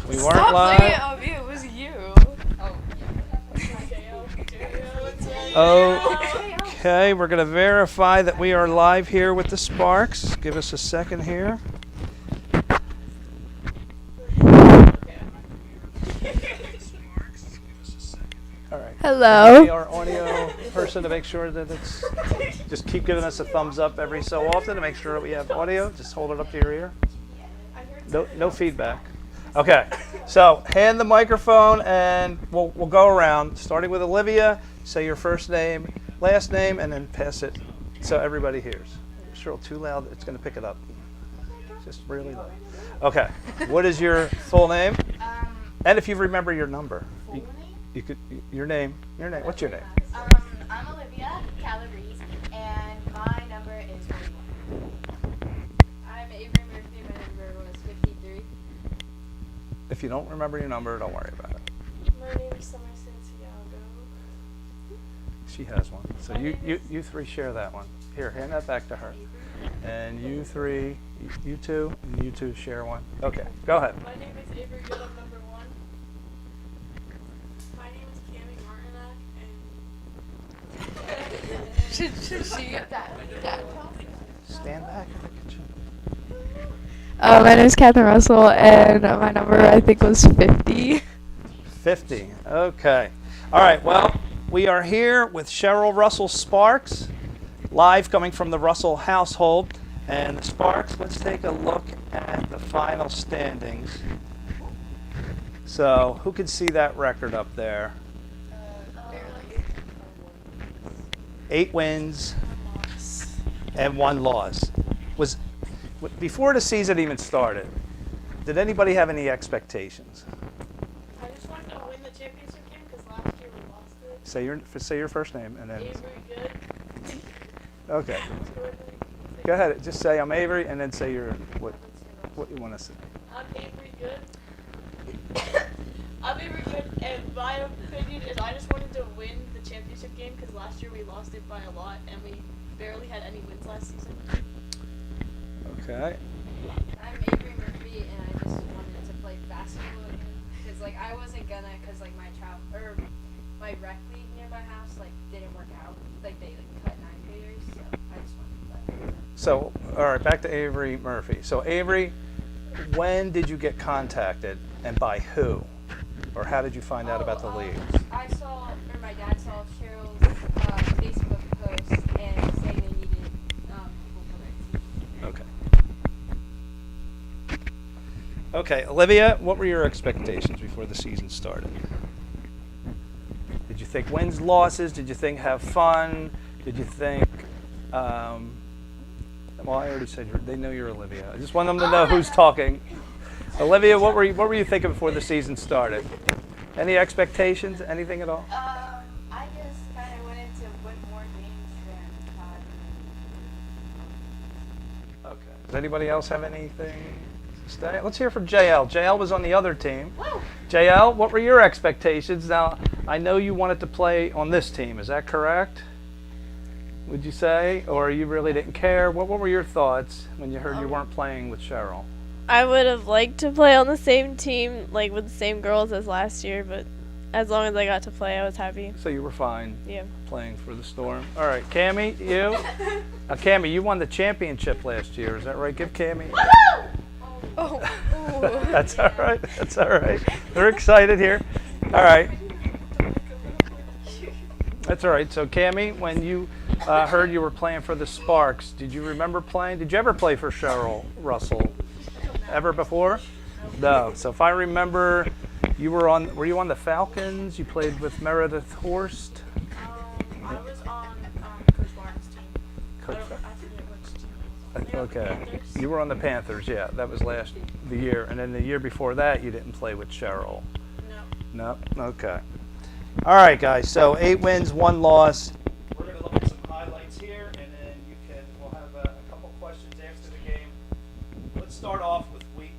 We weren't Stop live. saying it of you. It was you. Okay, we're going to verify that we are live here with the Sparks. Give us a second here. All right. Hello. Be our audio person to make sure that it's. Just keep giving us a thumbs up every so often to make sure that we have audio. Just hold it up to your ear. No feedback. Okay, so hand the microphone and we'll go around, starting with Olivia. Say your first name, last name, and then pass it so everybody hears. Cheryl, too loud, it's going to pick it up. Just really loud. Okay, what is your full name? And if you remember your number. You could, your name. What's your name? I'm Olivia Calabrese, and my number is 41. I'm Avery Murphy, my number was 53. If you don't remember your number, don't worry about it. My name is Summer Santiago. She has one. So you three share that one. Here, hand that back to her. And you three, you two, and you two share one. Okay, go ahead. My name is Avery Good, I'm number 1. My name is Cammy Martinac, and Should she? Stand back in the kitchen. My name is Catherine Russell, and my number I think was 50. 50. Okay. All right. Well, we are here with Cheryl Russell Sparks, live coming from the Russell household. And the Sparks, let's take a look at the final standings. So, who can see that record up there? 8 wins and 1 loss. Before the season even started, did anybody have any expectations? I just wanted to win the championship game because last year we lost it. Say your first name and then. Avery Good. Okay. Go ahead. Just say I'm Avery and then say what you want to say. I'm Avery Good. I'm Avery Good, and my opinion is I just wanted to win the championship game because last year we lost it by a lot, and we barely had any wins last season. Okay. I'm Avery Murphy, and I just wanted to play basketball again because I wasn't gonna my rec league near my house didn't work out. They cut 9 payers, so I just wanted to play. So, all right, back to Avery Murphy. So, Avery, when did you get contacted and by who? Or how did you find out about the league? My dad saw Cheryl's Facebook post and saying they needed people for their team. Okay. Okay, Olivia, what were your expectations before the season started? Did you think wins, losses? Did you think have fun? Did you think, well, I already said they know you're Olivia. I just want them to know who's talking. Olivia, what were you thinking before the season started? Any expectations? Anything at all? I just kind of wanted to win more games than Todd. Okay. Does anybody else have anything to say? Let's hear from JL. JL was on the other team. Woo! JL, what were your expectations? Now, I know you wanted to play on this team. Is that correct? Would you say? Or you really didn't care? What were your thoughts when you heard you weren't playing with Cheryl? I would have liked to play on the same team, with the same girls as last year, but as long as I got to play, I was happy. So you were fine Yeah. playing for the Storm. All right, Cammie, you? Cammie, you won the championship last year. Is that right? Give Cammie. Oh. That's all right. That's all right. They're excited here. All right. That's all right. So, Cammie, when you heard you were playing for the Sparks, did you remember playing? Did you ever play for Cheryl Russell? Ever before? No. So, if I remember, were you on the Falcons? You played with Meredith Horst? I was on Coach Barnes' team. I forget which team. Okay. You were on the Panthers, yeah. That was the year. And then the year before that, you didn't play with Cheryl. No. No? Okay. All right, guys. So 8 wins, 1 loss. We're going to look at some highlights here, and then we'll have a couple questions after the game. Let's start off with week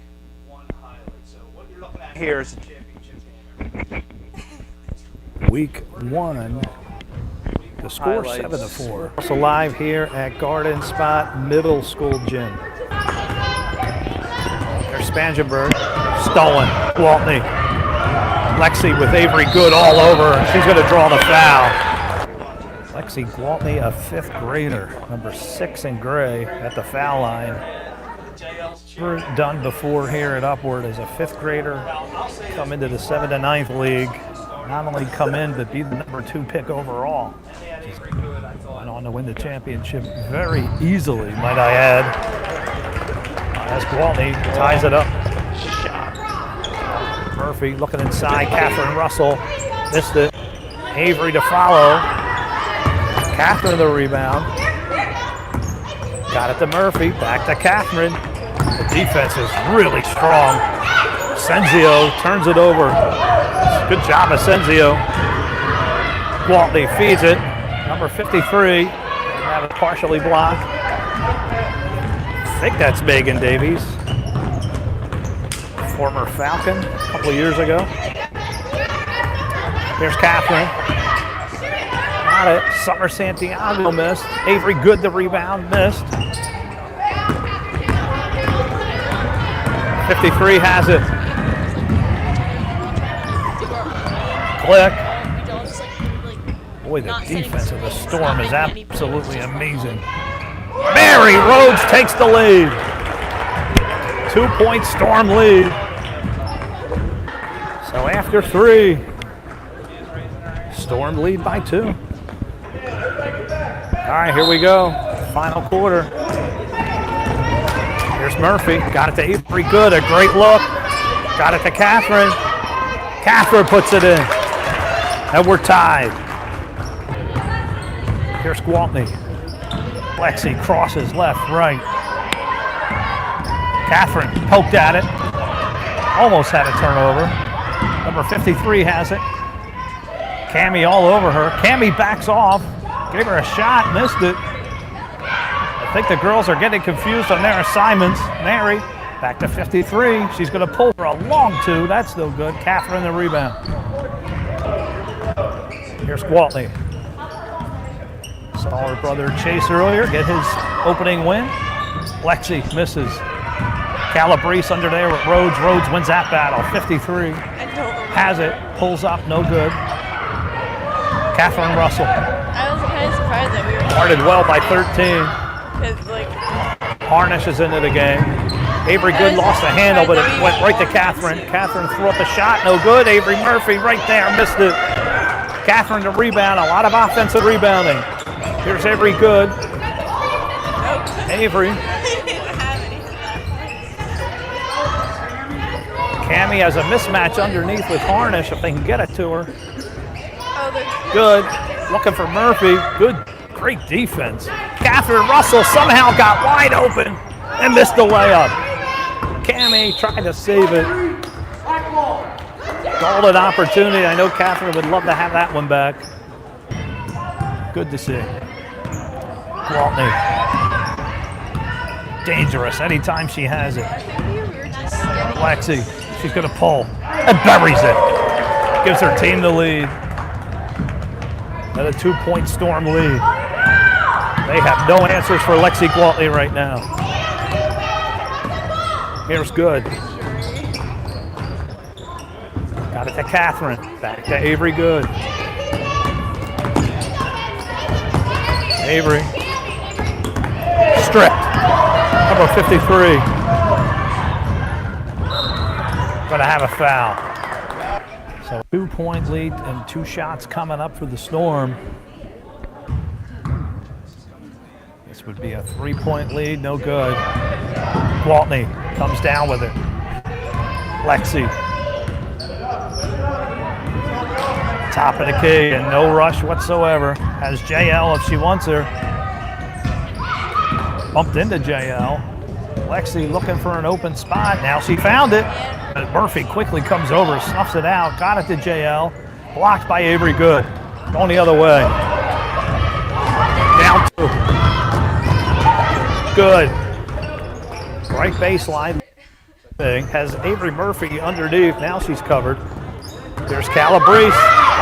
1 highlights. So what you're looking at here is the championship game. Week 1. The score 7-4. Also live here at Garden Spot Middle School Gym. There's Spangenberg. Stolen. Gwaltney. Lexi with Avery Good all over her. She's going to draw the foul. Lexi Gwaltney, a 5th grader, number 6 in gray at the foul line. Never done before here at Upward as a 5th grader. Come into the 7th to 9th league. Not only come in, but be the number 2 pick overall. She's went on to win the championship very easily, might I add. As Gwaltney ties it up. Murphy looking inside. Catherine Russell missed it. Avery to follow. Catherine the rebound. Got it to Murphy. Back to Catherine. The defense is really strong. Senzio turns it over. Good job, Asensio. Gwaltney feeds it. Number 53. Have it partially blocked. I think that's Megan Davies. Former Falcon a couple of years ago. Here's Catherine. Got it. Summer Santiago missed. Avery Good the rebound, missed. 53 has it. Click. Boy, the defense of the Storm is absolutely amazing. Mary Rhodes takes the lead. 2-point Storm lead. So after 3, Storm lead by 2. All right, here we go. Final quarter. Here's Murphy. Got it to Avery Good. A great look. Got it to Catherine. Catherine puts it in. And we're tied. Here's Gwaltney. Lexi crosses left, right. Catherine poked at it. Almost had a turnover. Number 53 has it. Cammie all over her. Cammie backs off. Gave her a shot, missed it. I think the girls are getting confused on their assignments. Mary, back to 53. She's going to pull for a long 2. That's still good. Catherine the rebound. Here's Gwaltney. Saw her brother Chase earlier get his opening win. Lexi misses. Calabrese under there with Rhodes. Rhodes wins that battle. 53. Has it. Pulls up. No good. Catherine Russell. I was kind of surprised that we were Guarded well by 13. because like Harnish is into the game. Avery Good lost the handle, but it went right to Catherine. Catherine threw up a shot. No good. Avery Murphy right there. Missed it. Catherine to rebound. A lot of offensive rebounding. Here's Avery Good. Avery. Cammie has a mismatch underneath with Harnish if they can get it to her. Good. Looking for Murphy. Good, great defense. Catherine Russell somehow got wide open and missed the layup. Cammie tried to save it. Golden opportunity. I know Catherine would love to have that one back. Good to see. Gwaltney. Dangerous anytime she has it. Lexi. She's going to pull and buries it. Gives her team the lead. At a 2-point Storm lead. They have no answers for Lexi Gwaltney right now. Here's Good. Got it to Catherine. Back to Avery Good. Avery. Stripped. Number 53. Going to have a foul. So 2-point lead and 2 shots coming up for the Storm. This would be a 3-point lead, no good. Gwaltney comes down with it. Lexi. Top of the key and no rush whatsoever. Has JL if she wants her. Bumped into JL. Lexi looking for an open spot. Now she found it. Murphy quickly comes over, snuffs it out, got it to JL. Blocked by Avery Good. Going the other way. Down 2. Good. Right baseline. Has Avery Murphy underneath. Now she's covered. There's Calabrese.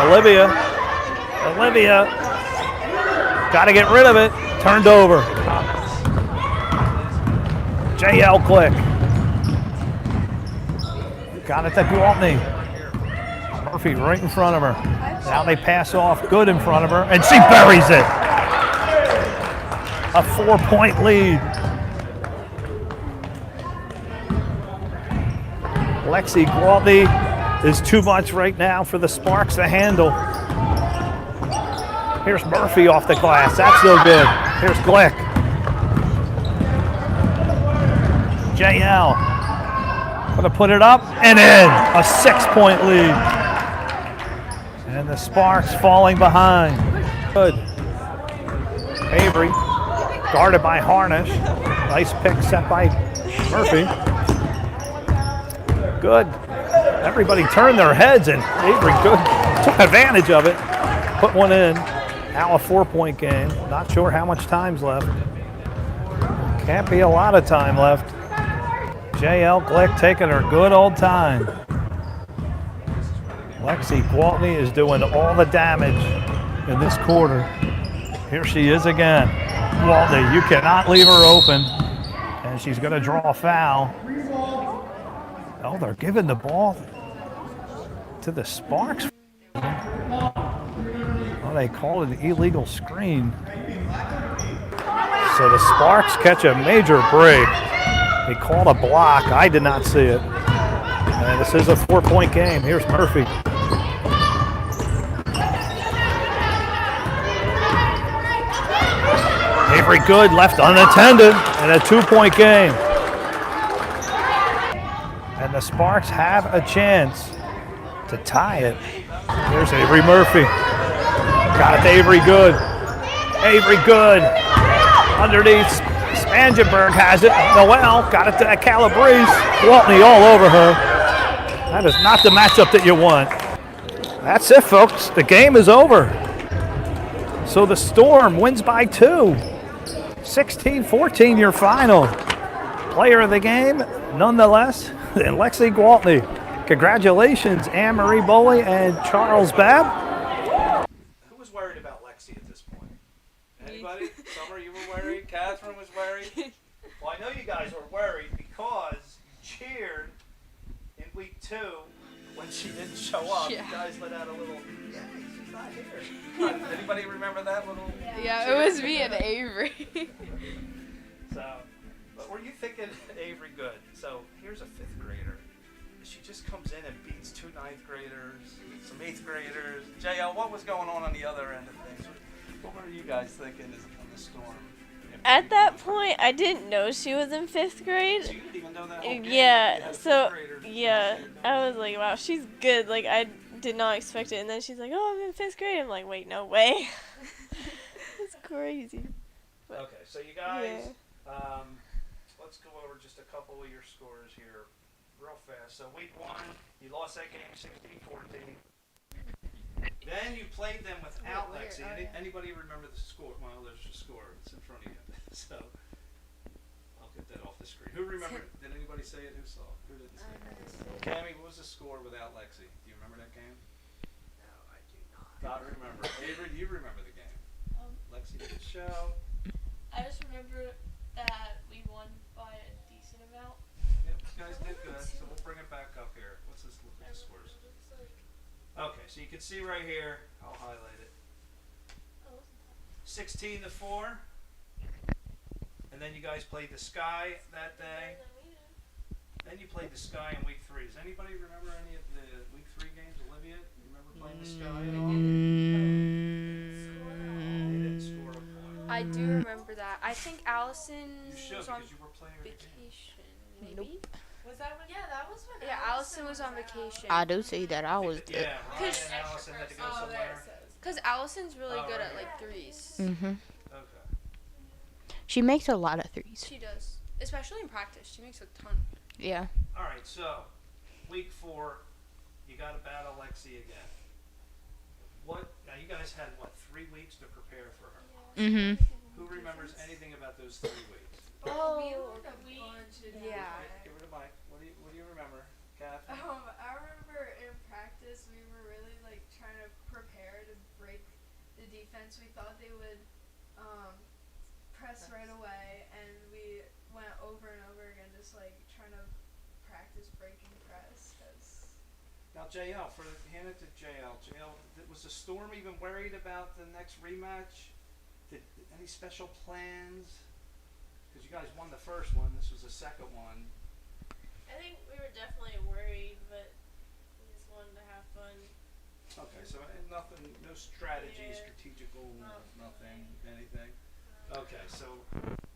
Olivia. Got to get rid of it. Turned over. JL Click. Got it to Gwaltney. Murphy right in front of her. Now they pass off good in front of her, and she buries it. A 4-point lead. Lexi Gwaltney is too much right now for the Sparks to handle. Here's Murphy off the glass. That's no good. Here's Glick. JL. Gonna put it up and in. A 6-point lead. And the Sparks falling behind. Good. Avery. Guarded by Harnish. Nice pick set by Murphy. Good. Everybody turned their heads and Avery good. Took advantage of it. Put one in. Now a 4-point game. Not sure how much time's left. Can't be a lot of time left. JL Glick taking her good old time. Lexi Gwaltney is doing all the damage in this quarter. Here she is again. Gwaltney, you cannot leave her open. And she's going to draw a foul. Oh, they're giving the ball to the Sparks. Oh, they call it an illegal screen. So the Sparks catch a major break. They called a block. I did not see it. And this is a 4-point game. Here's Murphy. Avery Good left unattended and a 2-point game. And the Sparks have a chance to tie it. Here's Avery Murphy. Got it to Avery Good. Avery Good. Underneath. Spangenberg has it. Noel got it to Calabrese. Gwaltney all over her. That is not the matchup that you want. That's it, folks. The game is over. So the Storm wins by 2. 16-14 your final. Player of the game, nonetheless, and Lexi Gwaltney. Congratulations, Anne-Marie Boley and Charles Babb. Who was worried about Lexi at this point? Anybody? Summer, you were worried? Catherine was worried? Well, I know you guys were worried because you cheered in week 2 when she didn't show up. Yeah. You guys let out a little, yeah, she's not here. Anybody remember that little? Yeah, cheer? it was me and Avery. So, but were you thinking Avery Good? So here's a 5th grader. She just comes in and beats 2 9th graders, some 8th graders. JL, what was going on the other end of things? What were you guys thinking on the Storm? At that point, I didn't know she was in 5th grade. So you didn't even know that whole game? You Yeah, had so 5th graders. yeah, I was like, wow, she's good. Like, I did not expect it. And then she's like, oh, I'm in 5th grade. I'm like, wait, no way. It's crazy. Okay, so you guys, let's go over just a couple of your scores here real fast. So week 1, you lost that game 16-14. Then you played them without Lexi. Anybody remember the score? Well, there's your score. It's in front of you. So I'll get that off the screen. Who remembered? Did anybody say it? Who saw it? Who didn't say it? Cammy, what was the score without Lexi? Do you remember that game? No, I do not. Not remember. Avery, do you remember the game? Lexi didn't show. I just remember that we won by a decent amount. Yep, you guys did good. So we'll bring it back up here. What's this? Look at the scores. Okay, so you can see right here. I'll highlight it. 16-4. And then you guys played the Sky that day. Then you played the Sky in week 3. Does anybody remember any of the week 3 games? Olivia, you remember playing the Sky? They didn't score a point. I do remember that. I think Allison You should was on because you were playing her the game. vacation. Maybe. Was that when? Yeah, that was when. Yeah, Allison was on vacation. I do see that I was. Yeah, Ryan and Allison had to go somewhere. Cause Allison's really good at like 3s. Mhm. Okay. She makes a lot of threes. She does, especially in practice. She makes a ton. Yeah. All right, so week 4, you got to battle Lexi again. What? Now you guys had 3 weeks to prepare for her. Mhm. Who remembers anything about those 3 weeks? Oh, Yeah. Give her the mic. What do you remember, Kath? I remember in practice we were really like trying to prepare to break the defense. We thought they would press right away, and we went over and over again just like trying to practice breaking press because JL, hand it to JL. JL, was the Storm even worried about the next rematch? Any special plans? Because you guys won the first one. This was the second one. I think we were definitely worried, but we just wanted to have fun. Okay, so nothing, no strategy, Yeah. strategical, No. nothing, anything. Okay, so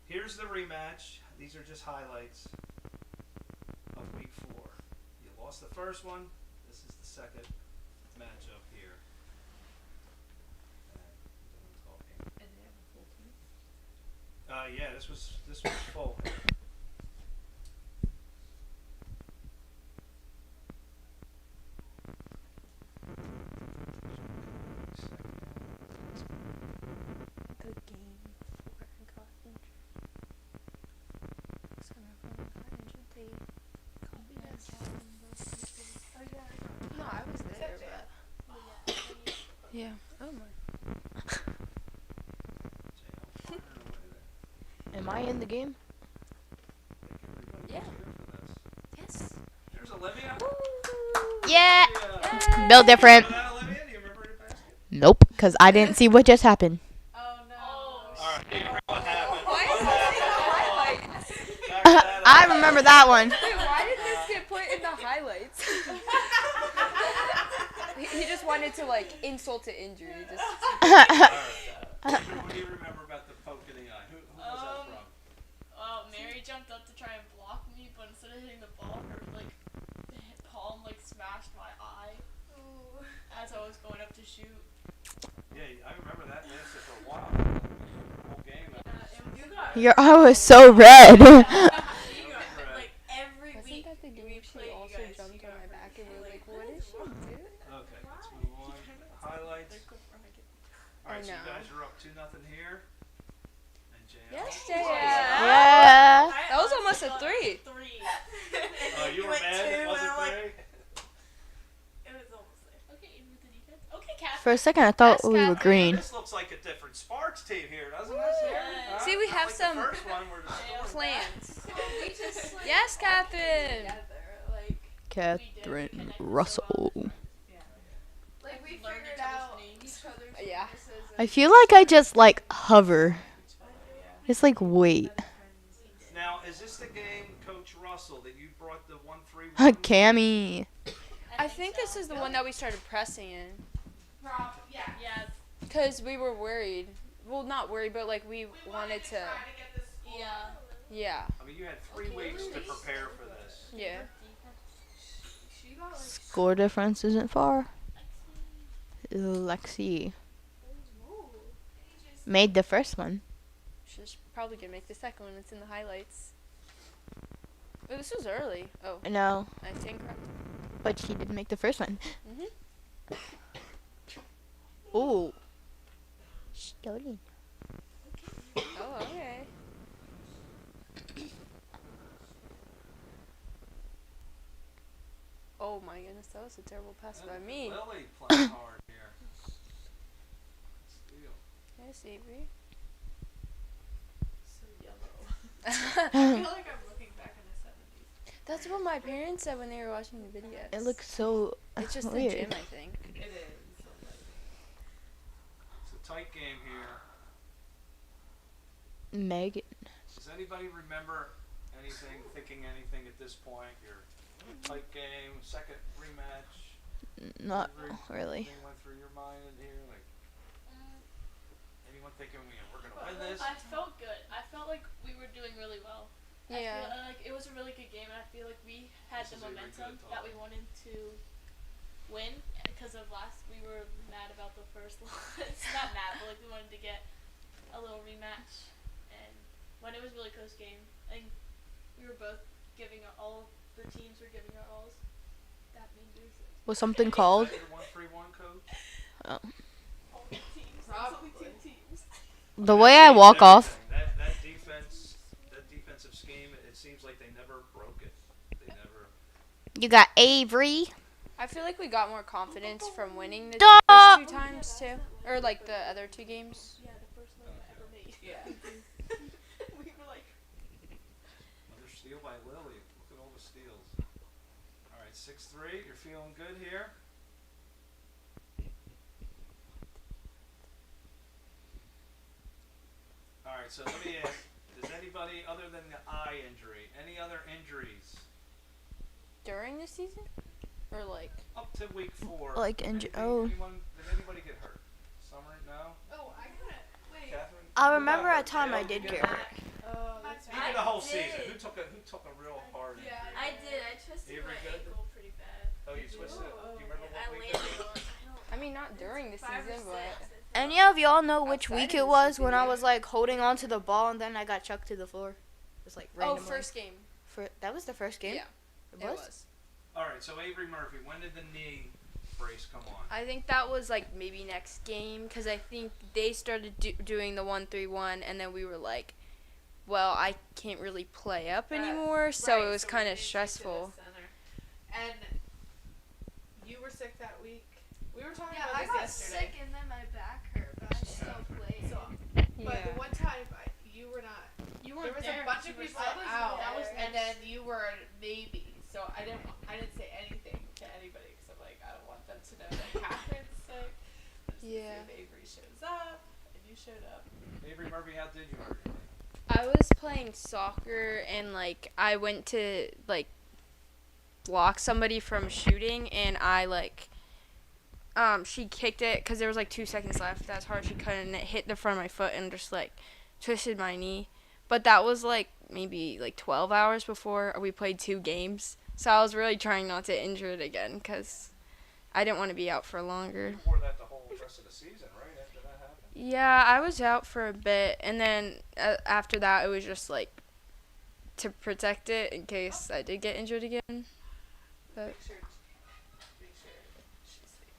here's the rematch. These are just highlights of week 4. You lost the first one. This is the second matchup here. Yeah, this was full. Good game before I got injured. So when I got injured, they called me and No, I was there, but yeah. Oh my. am I in the game? Yeah. Yes. There's Olivia. Yeah. Olivia. Built different. Remember that, Olivia? Do you remember your basket? Nope, because I didn't see what just happened. Oh no. All right, April, what happened? Why is What this in the happened? highlights? Back that I up. remember that one. Wait, why did this get put in the highlights? He just wanted to like insult to injury. Just What do you remember about the poke in the eye? Who was that from? Mary jumped up to try and block me, but instead of hitting the ball, her palm smashed my eye as I was going up to shoot. Yeah, I remember that lasted for a while. The whole game. Your eye was so red. Every Wasn't week that the we game she played, also you guys, jumped she on got my back and we were really like, what is she doing? Okay, let's move on. Highlights. All right, so you know. guys are up 2-0 here. And JL. Yes, JL. Yeah. That was almost a 3. Oh, you were mad it wasn't 3? It was almost there. Okay, with the defense. Okay, Kat. For a second, I thought Yes, we were Catherine. green. This looks like a different Sparks team here, doesn't it? Yeah. See, we Not have like some the first one where the Storm- plans. We just Yes, Catherine. Catherine Russell. like we Learned figured each other's out names. each other's Yeah. weaknesses I and feel like I just hover. It's like wait. Now, is this the game, Coach Russell, that you brought the 1-3-1? Cammy. I think this is the one that we started pressing in. Yeah. Because we were worried. Well, not worried, but like we wanted to. Yeah. Yeah. I mean, you had 3 weeks to prepare for this. Yeah. she got Score difference isn't far. Lexi made the first one. She's probably going to make the second one. It's in the highlights. Oh, this was early. Oh, No, I think correct. but she did make the first one. Mhm. Ooh. Stolen. Oh, okay. Oh my goodness, that was a terrible pass by me. Lily playing hard here. Steal. Yes, Avery. So yellow. I feel like I'm looking back in the 70s. That's what my parents said when they were watching the videos. It looks so It's just the weird. gym, I think. It is. It's a tight game here. Megan. Does anybody remember thinking anything at this point? Your tight game, second rematch. Not really. Anything went through your mind in here? Like, anyone thinking we're going to win this? I felt good. I felt like we were doing really well. Yeah. I feel like it was a really good game, and I feel like we had This the is a really momentum good that talk. we wanted to win because of we were mad about the first loss. Not mad, but we wanted to get a little rematch. And when it was a really close game, I think we were both giving all the teams were giving our alls. That means there's Was something Is called? that your 1-3-1 coach? all the teams. There's only 2 teams. The way I walk off. That defense, that defensive scheme, it seems like they never broke it. They never. You got Avery. I feel like we got more confidence from winning the Duh! first 2 times too, or like the other 2 games. Yeah, the first one I ever made. Yeah. We were like, Another steal by Lily. Look at all the steals. All right, 6-3. Your feeling good here. All right, so let me ask, does anybody, other than the eye injury, any other injuries During the season? Or like up to week 4? Like Anything- oh. Did anybody get hurt? Summer? No? Oh, I gotta wait. Catherine? I Who remember got a hurt? time Dale, I did did you get hurt. Oh, that's Even I the whole did. season. Who took a real hard injury? I did. I twisted Avery my good? ankle pretty bad. Oh, you twisted it? Do you remember I what week? landed on. I mean, not during the season, but Any of y'all know which Outside week of it the was season, when I yeah. was like holding on to the ball and then I got chucked to the floor? Just like oh, randomly. first game. That was the first game? Yeah, It was? All right, so Avery Murphy, when did the knee brace come on? I think that was like maybe next game because I think they started doing the 1-3-1 and then we were like, well, I can't really play up anymore, so it was kind of stressful. And you were sick that week. We were talking Yeah, about I this got yesterday. sick and then my back hurt, but I still played. So, but the one time you were not. You There weren't was there. a bunch You of were people sick. out, That and then you were maybe. So I didn't say anything to anybody because I'm like, I don't want them to know that Catherine's sick. Just to Yeah. see if Avery shows up, and you showed up. Avery Murphy, how did you hurt your knee? I was playing soccer and like I went to like block somebody from shooting and I like she kicked it because there was like 2 seconds left. That's hard. She cut it and it hit the front of my foot and just like twisted my knee. But that was like maybe like 12 hours before we played 2 games. So I was really trying not to injure it again because I didn't want to be out for longer. You wore that the whole rest of the season, right? After that happened. Yeah, I was out for a bit, and then after that, it was just like to protect it in case I did get injured again. But Make sure she's safe.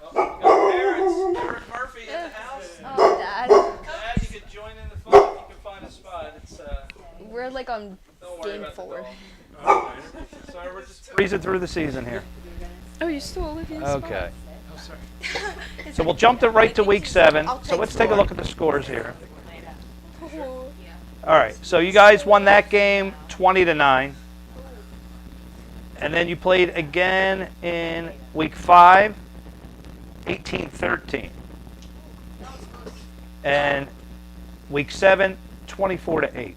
Oh, we got parents. Eric Murphy in the house. oh, Dad, Dad, you can join in the fun if you can find a spot. It's we're like on don't worry game about 4. the dog. Sorry, we're just breezing through the season here. Oh, you still living? Okay. Oh, sorry. So we'll jump to right to week 7. So let's take a look at the scores here. All right. So you guys won that game 20-9. And then you played again in week 5, 18-13. And week 7, 24-8.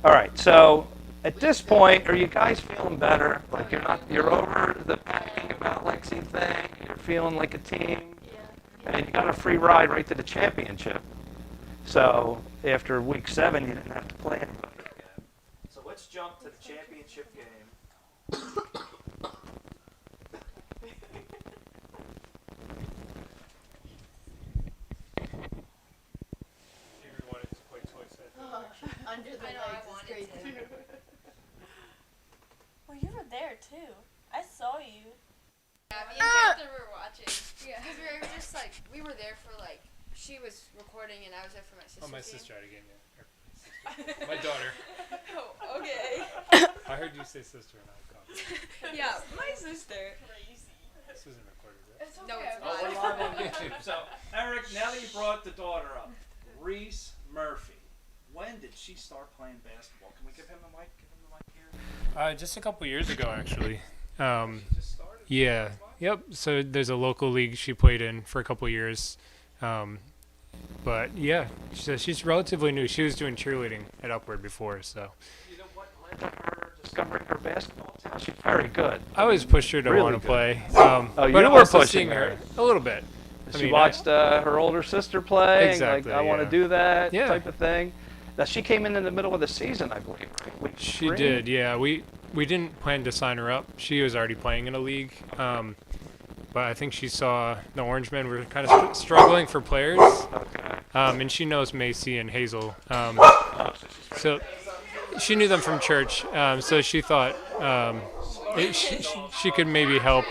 All right. So at this point, are you guys feeling better? Like you're over the panicking about Lexi thing. You're feeling like a team. And you got a free ride right to the championship. So after week 7, you didn't have to play anybody again. So let's jump to the championship game. Under the I know, I wanted to. Well, you were there too. I saw you. Yeah, me and Catherine were watching. Yeah, because we were just like, we were there for like, she was recording and I was there for my sister's Oh, my game. sister had a game, yeah. My daughter. Oh, okay. I heard you say sister and I caught it. Yeah, my sister. This isn't recorded, right? It's okay. No, it's Oh, we're not. live on YouTube. So, Eric, now that you brought the daughter up, Reese Murphy, when did she start playing basketball? Can we give him the mic? Give him the mic here. Just a couple years ago, actually. She just started? Yeah. Yep. So there's a local league she played in for a couple years. But yeah, she's relatively new. She was doing cheerleading at Upward before, so. You know what led to her discovering her basketball talent? She's very good. I always pushed her to Really want to good. play. Oh, you but were also pushing seeing her. a little bit. I She mean, watched her older sister play. Exactly, Like, I want to yeah. do that Yeah. type of thing. Now, she came in the middle of the season, I believe, right? Week She 3? did, yeah. We didn't plan to sign her up. She was already playing in a league. But I think she saw the Orange Men were kind of struggling for players. Okay. And she knows Macy and Hazel. So she knew them from church. So she thought she could maybe help.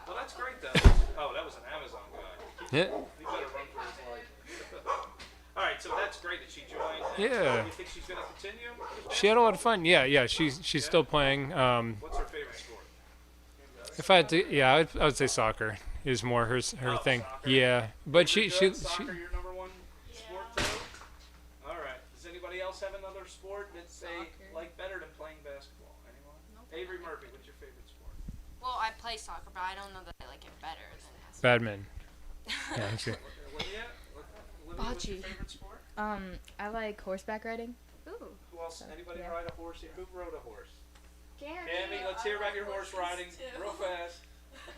Well, that's great, though. Oh, that was an Amazon guy. Yeah. We better run for his life. All right, so that's great that she joined. Yeah. You think she's going to continue? She had a lot of fun. Yeah. She's still playing. What's her favorite sport? If I had to, yeah, I would say soccer is more her thing. Soccer. Yeah, but she Soccer, your number one sport, too? All right. Does anybody else have another sport that they like better than playing basketball? Anyone? Avery Murphy, what's your favorite sport? Well, I play soccer, but I don't know that I like it better than Badminton. Yeah, that's good. Olivia, what's your Bocce. favorite sport? I like horseback riding. Ooh. Who else? Anybody Yeah. ride a horse here? Who rode a horse? Cammy, Let's hear about your horse horses riding too. real fast.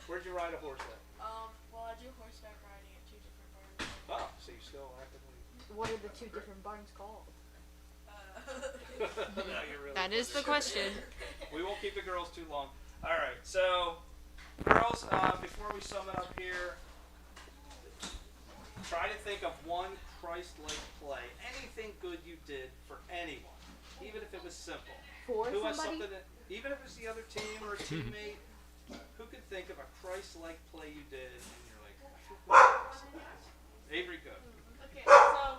Where'd you ride a horse at? Well, I do horseback riding at 2 different barns. Oh, so you still actively. What are the 2 different barns called? No, you're really That is the question. We won't keep the girls too long. All right, so girls, before we sum it up here, try to think of one Christ-like play, anything good you did for anyone, even if it was simple. For Who has somebody? something that, even if it was the other team or a teammate, who could think of a Christ-like play you did and you're like, I feel good about this. Avery, go. Okay, so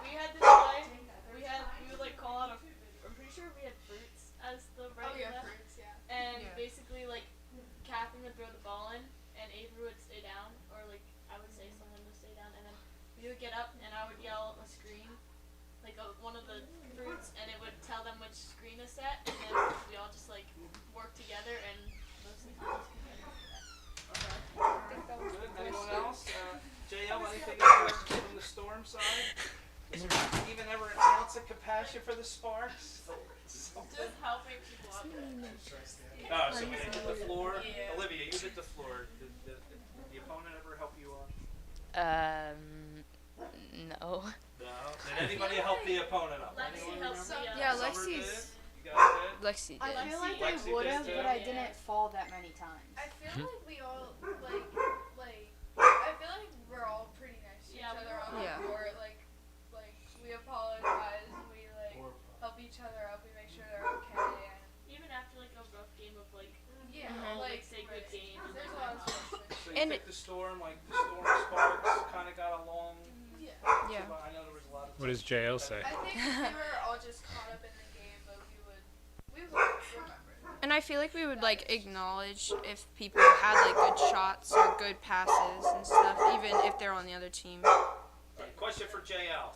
we had this play. We would like call out I'm pretty sure we had fruits as the right Oh yeah, left. fruits, yeah. And Yeah. basically like Catherine would throw the ball in and Avery would stay down, or like I would say someone would stay down, and then we would get up and I would yell a screen, like one of the fruits, and it would tell them which screen is set, and then we all just like work together and most of the time just Good. Anyone else? JL, anything from the Storm side? Is there even ever an ounce of compassion for the Sparks? Just helping people up. Oh, so when they hit the floor, Yeah. Olivia, you hit the floor. Did the opponent ever help you on? No. No. Did anybody help the opponent up? Lexi Anyone helps remember? me Yeah, Summer Lexi's- did? You guys did? Lexi I did. feel like Lexi I would did have, too. but I didn't fall that many times. I feel like we all like I feel like we're all pretty nice to Yeah, each other we're on all- Yeah. the court. Like we apologize, we help each other up, we make sure they're okay, and even after like a rough game of like yeah, like say good game. There's a lot of stuff. So you And think the Storm, the Storm Sparks kind of got along? Yeah. Yeah. I know there was a lot of. What does JL say? I think we were all just caught up in the game, but we would remember it. And I feel like we would like acknowledge if people had like good shots or good passes and stuff, even if they're on the other team. Question for JL.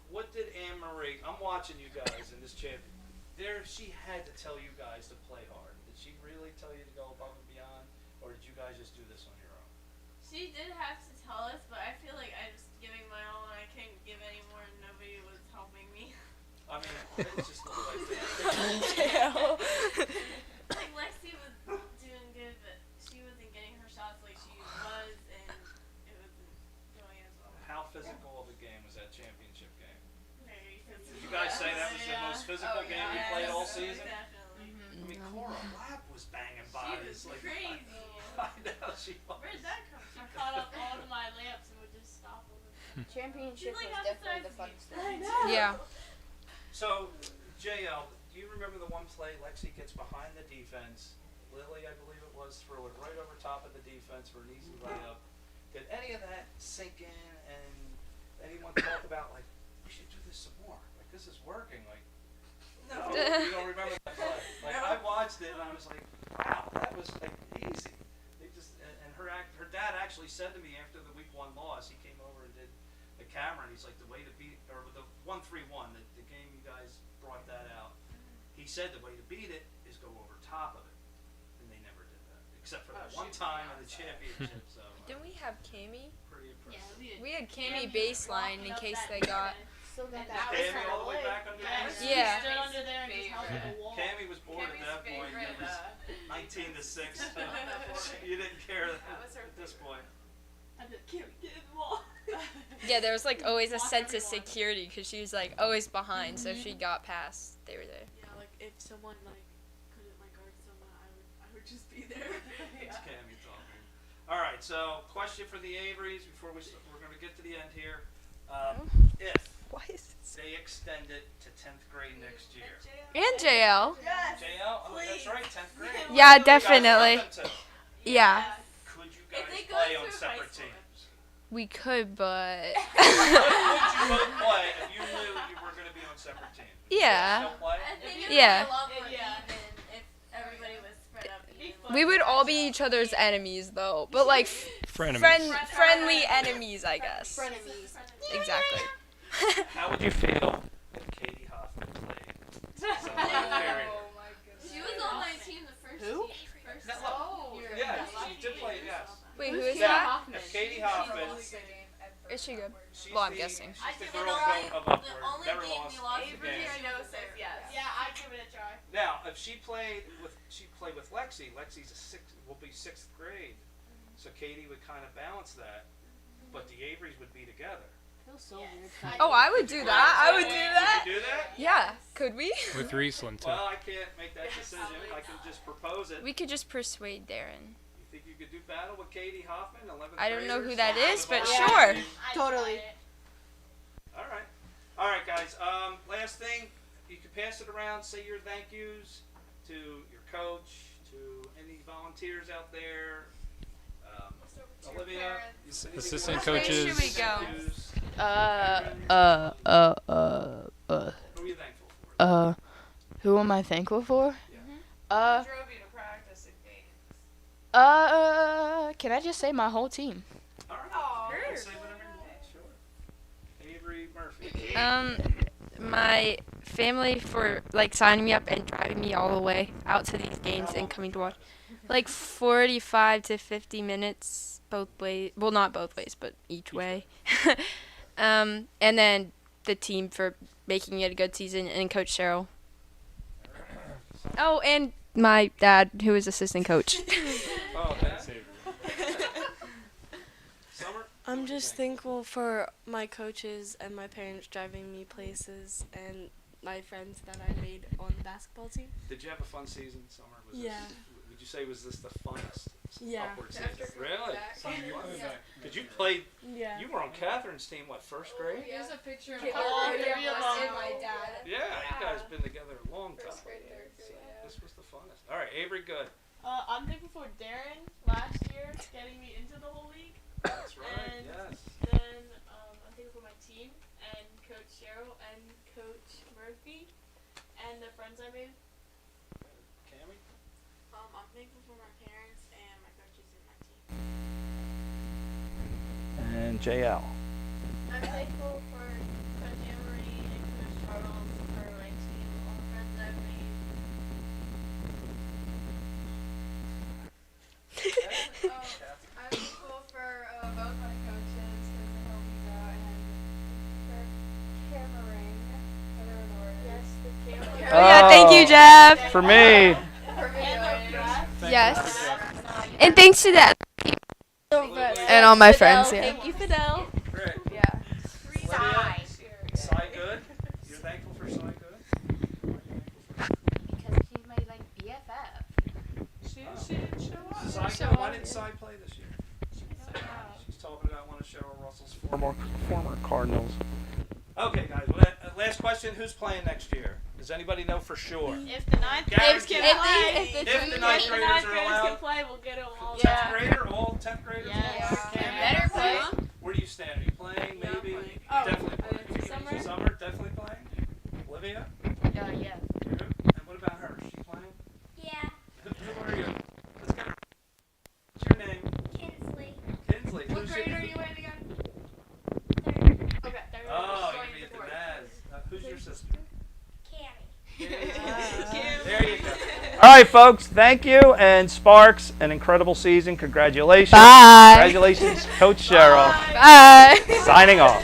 What did Anne Marie? I'm watching you guys in this champion. She had to tell you guys to play hard. Did she really tell you to go above and beyond, or did you guys just do this on your own? She did have to tell us, but I feel like I was giving my all and I couldn't give any more and nobody was helping me. I mean, it's just looked like that. Like Lexi was doing good, but she wasn't getting her shots like she was, and it wasn't going as well. How physical of a game was that championship game? Very physical. Did you guys say that was the most physical game we played all season? Definitely. I mean, Cora Lapp was banging She bodies. was Like, crazy. I know she was. Where'd that come She from? caught up all of my layups and would just stop them. Championship She's like was half the definitely the size funnest of thing. me. Yeah. So, JL, do you remember the one play Lexi gets behind the defense? Lily, I believe it was, throw it right over top of the defense for an easy layup. Did any of that sink in and anyone talk about, like, we should do this some more? Like, this is working. Like, no, you don't remember that play. Like, I watched it and I was like, wow, that was, like, easy. They just, and her dad actually said to me after the week 1 loss, he came over and did the camera and he's like, the way to beat, or the 1-3-1, the game you guys brought that out. He said the way to beat it is go over top of it. And they never did that. Except for that one time in the championship, so. Didn't we have Cammy? Pretty impressive. We had Cammy baseline in case they got. Still got And that. that was Cammy her all the way leg. back under Yeah. there? Yeah. She stood under there and just held like a wall. Cammy was bored at that point. It was 19 to 6. You didn't care at this point. I just can't get in the wall. Yeah, there was like always a sense of security because she was like always behind, so if she got past, they were there. Yeah, like if someone like couldn't like guard someone, I would just be there. It's Cammy talking. All right, so question for the Averys before we're going to get to the end here. If Why is it? they extend it to 10th grade next year. And JL. JL, oh, that's right, 10th grade. Yeah, You guys definitely. want them to. Yeah, Could you If guys they go play on through separate high school. teams? we could, but Would you both play if you knew you were going to be on separate teams? Would you guys Yeah. still play? I think it Yeah. would be a lot more Yeah. even if everybody was spread up evenly. we would all be each other's enemies though. But like Frenemies. friendly enemies, I guess. Frenemies. Exactly. How would you feel if Katie Hoffman played? Oh my goodness. She was on my team Wait, who is Now, that? Hoffman. if Katie Hoffman, Is she good? she's Well, I'm the, guessing. She's the girl goat of Upward. Never lost the Avery game. I know says yes. Yeah, I'd give it a try. Now, if she played with Lexi, Lexi's will be 6th grade, so Katie would kind of balance that, but the Averys would be together. Feels so weird. Oh, I would do that. I would do that. Would you do that? Yeah. Could we? With Riesland, too. Well, I can't make that decision. I can just propose it. We could just persuade Darin. You think you could do battle with Katie Hoffman, 11th I don't know who graders? that is, but Yeah. sure. Totally. All right. All right, guys. Last thing, you can pass it around. Say your thank yous to your coach, to any volunteers out there. Olivia, Assistant Where coaches. should we go? Who are you thankful for? Who am I thankful for? Drove you to practice and games. Can I just say my whole team? All right. Say whatever you want. Sure. Avery Murphy. My family for like signing me up and driving me all the way out to these games and coming to watch. Like 45 to 50 minutes both ways. Well, not both ways, but each way. And then the team for making it a good season, and Coach Cheryl. Oh, and my dad, who is assistant coach. Oh, that's Avery. Summer? I'm just thankful for my coaches and my parents driving me places and my friends that I made on the basketball team. Did you have a fun season, Summer? Yeah. Would you say was this the funnest Yeah. upward season? Really? Yeah. Because you played, Yeah. you were on Catherine's team, what, 1st grade? Here's a picture of Oh, her maybe a and long my one. dad. Yeah, you guys been together a long time. First grade, third grade, So yeah. this was the funnest. All right, Avery, good. I'm thankful for Darin last year getting me into the whole league. That's right, And yes. then I'm thankful for my team and Coach Cheryl and Coach Murphy and the friends I made. Cammy? I'm thankful for my parents and my coaches and my team. And JL. I'm thankful for Coach Emery and Coach Charles for my team, all the friends I've made. I'm thankful for both my coaches because they helped me out, and for Cameron. I don't know where it is. Yes, the camera. Oh, yeah, thank you, Jeff. For me. Yes. And thanks to that. And all my friends, yeah. Thank you, Fidel. Great. Yeah. Olivia? Cy Good? You're thankful for Cy Good? Because she's my like BFF. Cy Good, why didn't Cy play this year? She's talking about one of Cheryl Russell's former Cardinals. Okay, guys. Well, last question. Who's playing next year? Does anybody know for sure? If the ninth Guaranteed. graders can play, If the ninth graders are can allowed, play, we'll get them all. 10th grader, all 10th graders? Yes. All Cammy? Better play. Where do you stand? Are you playing? Maybe? Oh, Definitely playing. Summer? Summer, definitely playing. Olivia? Yeah. And what about her? Is she playing? Yeah. Who are you? Let's get her. What's your name? Kinsley. Kinsley. What Who's grade your- are you in again? Okay, there we go. Oh, you're going to be at the Naz. Who's your sister? Cammy. There you go. All right, folks. Thank you. And Sparks, an incredible season. Congratulations. Bye. Congratulations, Coach Cheryl. Bye. Signing off.